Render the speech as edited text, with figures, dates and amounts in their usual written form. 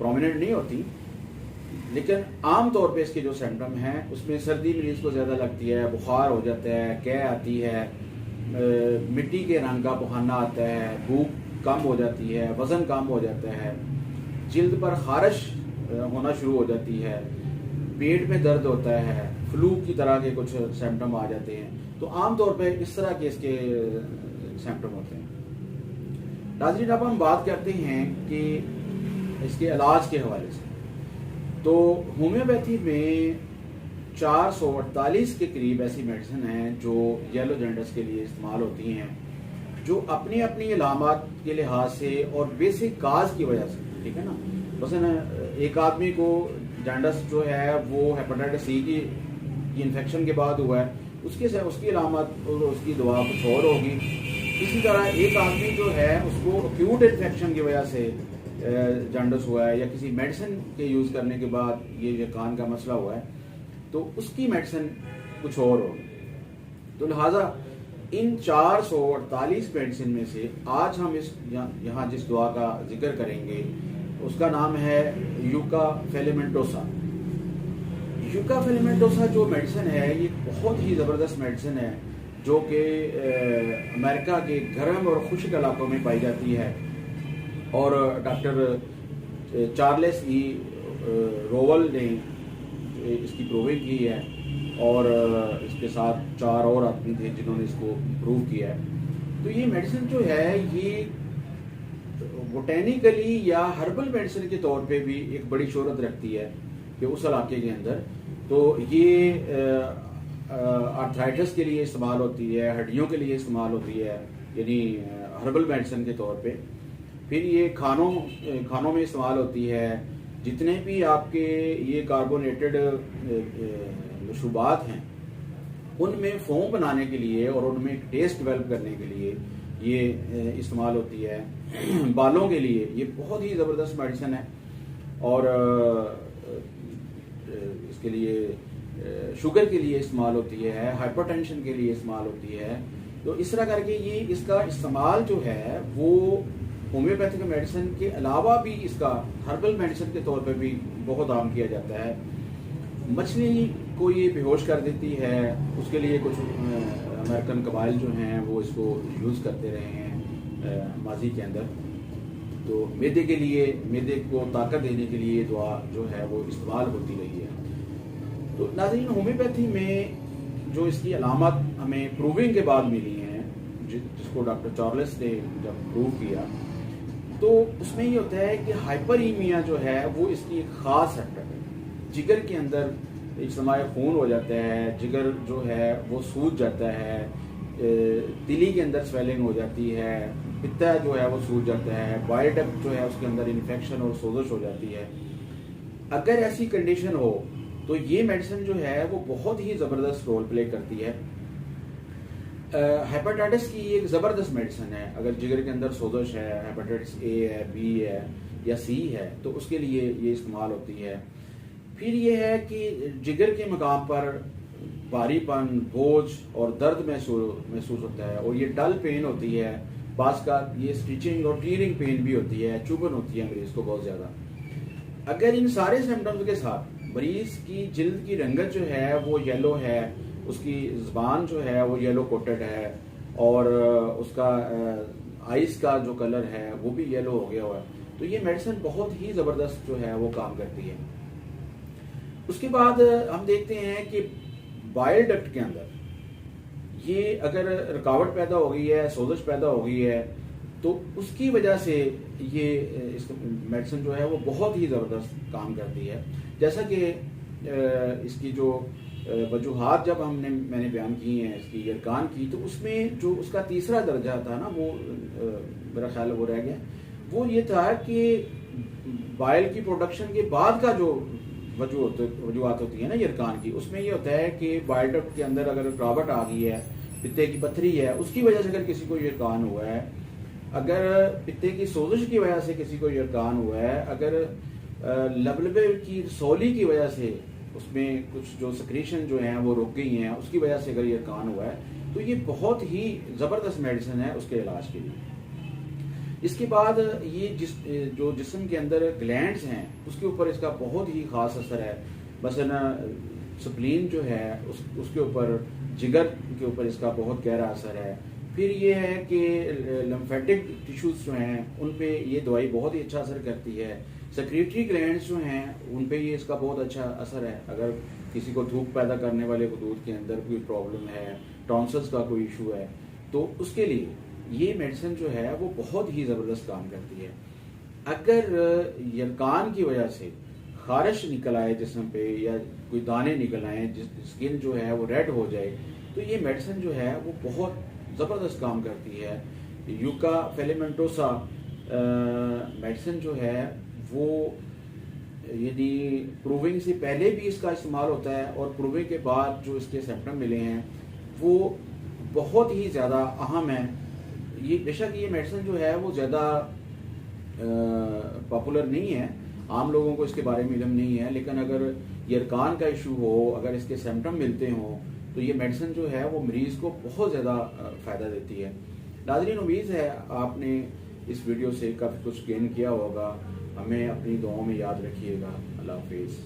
Prominent نہیں ہوتی، لیکن عام طور پہ اس کے جو سمٹم ہیں اس میں سردی مریض کو زیادہ لگتی ہے، بخار ہو جاتا ہے، قے آتی ہے، مٹی کے رنگ کا پخانا آتا ہے، بھوک کم ہو جاتی ہے، وزن کم ہو جاتا ہے، جلد پر خارش ہونا شروع ہو جاتی ہے، پیٹ میں درد ہوتا ہے، فلو کی طرح کے کچھ سمٹم آ جاتے ہیں. تو عام طور پہ اس طرح کے اس کے سمٹم ہوتے ہیں. ناظرین اب ہم بات کرتے ہیں کہ اس کے علاج کے حوالے سے. تو ہومیوپیتھی میں 448 کے قریب ایسی میڈیسن ہیں جو یلو جانڈس کے لیے استعمال ہوتی ہیں، جو اپنی اپنی علامات کے لحاظ سے اور بیسک کاز کی وجہ سے، ٹھیک ہے نا. مثلا ایک آدمی کو جانڈس جو ہے وہ ہیپاٹائٹس سی کی انفیکشن کے بعد ہوا ہے، اس کی علامات اور اس کی دوا کچھ اور ہوگی. اسی طرح ایک آدمی جو ہے اس کو ایکیوٹ انفیکشن کی وجہ سے جانڈس ہوا ہے، یا کسی میڈیسن کے یوز کرنے کے بعد یہ کان کا مسئلہ ہوا ہے، تو اس کی میڈیسن کچھ اور ہوگی. تو لہٰذا ان 448 میڈیسن میں سے آج ہم یہاں جس دعا کا ذکر کریں گے اس کا نام ہے یوکا فیلیمنٹوسا. یوکا فیلیمنٹوسا جو میڈیسن ہے یہ بہت ہی زبردست میڈیسن ہے، جو کہ امریکہ کے گرم اور خشک علاقوں میں پائی جاتی ہے. اور ڈاکٹر چارلس ای روول نے اس کی پروونگ کی ہے، اور اس کے ساتھ 4 اور آدمی تھے جنہوں نے اس کو پروو کیا ہے. تو یہ میڈیسن جو ہے یہ بوٹینیکلی یا ہربل میڈیسن کے طور پہ بھی ایک بڑی شہرت رکھتی ہے کہ اس علاقے کے اندر. تو یہ آرتھرائٹس کے لیے استعمال ہوتی ہے، ہڈیوں کے لیے استعمال ہوتی ہے، یعنی ہربل میڈیسن کے طور پہ. پھر یہ کھانوں میں استعمال ہوتی ہے. جتنے بھی آپ کے یہ کاربونیٹڈ مشروبات ہیں ان میں فوم بنانے کے لیے اور ان میں ٹیسٹ ڈیولپ کرنے کے لیے یہ استعمال ہوتی ہے. بالوں کے لیے یہ بہت ہی زبردست میڈیسن ہے، اور اس کے لیے شوگر کے لیے استعمال ہوتی ہے، ہائپر ٹینشن کے لیے استعمال ہوتی ہے. تو اس طرح کر کے یہ اس کا استعمال جو ہے وہ ہومیوپیتھک میڈیسن کے علاوہ بھی اس کا ہربل میڈیسن کے طور پہ بھی بہت عام کیا جاتا ہے. مچھلی کو یہ بے ہوش کر دیتی ہے، اس کے لیے کچھ امریکن قبائل جو ہیں وہ اس کو یوز کرتے رہے ہیں ماضی کے اندر. تو معدے کو طاقت دینے کے لیے دوا جو ہے وہ استعمال ہوتی رہی ہے. تو ناظرین ہومیوپیتھی میں جو اس کی علامات ہمیں پروونگ کے بعد ملی ہیں، جس کو ڈاکٹر چارلس نے جب پروو کیا، تو اس میں یہ ہوتا ہے کہ ہائپریمیا جو ہے وہ اس کی ایک خاص سیکٹر ہے. جگر کے اندر اجتماع خون ہو جاتا ہے، جگر جو ہے وہ سوج جاتا ہے، تلی کے اندر سویلنگ ہو جاتی ہے، پتا جو ہے وہ سوج جاتا ہے، بائل ڈکٹ جو ہے اس کے اندر انفیکشن اور سوزش ہو جاتی ہے. اگر ایسی کنڈیشن ہو تو یہ میڈیسن جو ہے وہ بہت ہی زبردست رول پلے کرتی ہے. ہیپاٹائٹس کی ایک زبردست میڈیسن ہے. اگر جگر کے اندر سوزش ہے، ہیپاٹائٹس اے ہے، بی ہے یا سی ہے، تو اس کے لیے یہ استعمال ہوتی ہے. پھر یہ ہے کہ جگر کے مقام پر بھاری پن، بوجھ اور درد محسوس ہوتا ہے، اور یہ ڈل پین ہوتی ہے. بعض کا یہ اسٹیچنگ اور ٹیئرنگ پین بھی ہوتی ہے، چبھن ہوتی ہے مریض کو بہت زیادہ. اگر ان سارے سمپٹمز کے ساتھ مریض کی جلد کی رنگت جو ہے وہ یلو ہے، اس کی زبان جو ہے وہ یلو کوٹڈ ہے، اور اس کا آئز کا جو کلر ہے وہ بھی یلو ہو گیا ہوا ہے، تو یہ میڈیسن بہت ہی زبردست جو ہے وہ کام کرتی ہے. اس کے بعد ہم دیکھتے ہیں کہ بائل ڈکٹ کے اندر یہ اگر رکاوٹ پیدا ہو گئی ہے، سوزش پیدا ہو گئی ہے، تو اس کی وجہ سے یہ میڈیسن جو ہے وہ بہت ہی زبردست کام کرتی ہے. جیسا کہ اس کی جو وجوہات جب میں نے بیان کی ہیں اس کی یرکان کی، تو اس میں جو اس کا تیسرا درجہ تھا نا، وہ میرا خیال ہے وہ رہ گیا. وہ یہ تھا کہ بائل کی پروڈکشن کے بعد کا جو وجوہات ہوتی ہیں نا یرکان کی، اس میں یہ ہوتا ہے کہ بائل ڈکٹ کے اندر اگر رکاوٹ آ گئی ہے، پتے کی پتھری ہے، اس کی وجہ سے اگر کسی کو یرکان ہوا ہے، اگر پتے کی سوزش کی وجہ سے کسی کو یرکان ہوا ہے، اگر لبلبے کی رسولی کی وجہ سے اس میں کچھ جو سکریشن جو ہیں وہ رک گئی ہیں، اس کی وجہ سے اگر یرکان ہوا ہے، تو یہ بہت ہی زبردست میڈیسن ہے اس کے علاج کے لیے. اس کے بعد یہ جو جسم کے اندر گلینڈز ہیں اس کے اوپر اس کا بہت ہی خاص اثر ہے. مثلا سپلین جو ہے اس کے اوپر، جگر کے اوپر اس کا بہت گہرا اثر ہے. پھر یہ ہے کہ لمفیٹک ٹیشوز جو ہیں ان پہ یہ دوائی بہت ہی اچھا اثر کرتی ہے. سیکریٹری گلینڈز جو ہیں ان پہ یہ اس کا بہت اچھا اثر ہے. اگر کسی کو تھوک پیدا کرنے والے حدود کے اندر کوئی پرابلم ہے، ٹونسلز کا کوئی ایشو ہے، تو اس کے لیے یہ میڈیسن جو ہے وہ بہت ہی زبردست کام کرتی ہے. اگر یرکان کی وجہ سے خارش نکل آئے جسم پہ یا کوئی دانے نکل آئے، اسکن جو ہے وہ ریڈ ہو جائے، تو یہ میڈیسن جو ہے وہ بہت زبردست کام کرتی ہے. یوکا فیلیمنٹوسا میڈیسن جو ہے وہ یعنی پروونگ سے پہلے بھی اس کا استعمال ہوتا ہے، اور پروونگ کے بعد جو اس کے سمپٹم ملے ہیں وہ بہت ہی زیادہ اہم ہیں. یہ بے شک یہ میڈیسن جو ہے وہ زیادہ پاپولر نہیں ہے، عام لوگوں کو اس کے بارے میں علم نہیں ہے، لیکن اگر یرکان کا ایشو ہو، اگر اس کے سمپٹم ملتے ہوں تو یہ میڈیسن جو ہے وہ مریض کو بہت زیادہ فائدہ دیتی ہے. ناظرین، امید ہے آپ نے اس ویڈیو سے کافی کچھ گین کیا ہوگا. ہمیں اپنی دعاؤں میں یاد رکھیے گا. اللہ حافظ.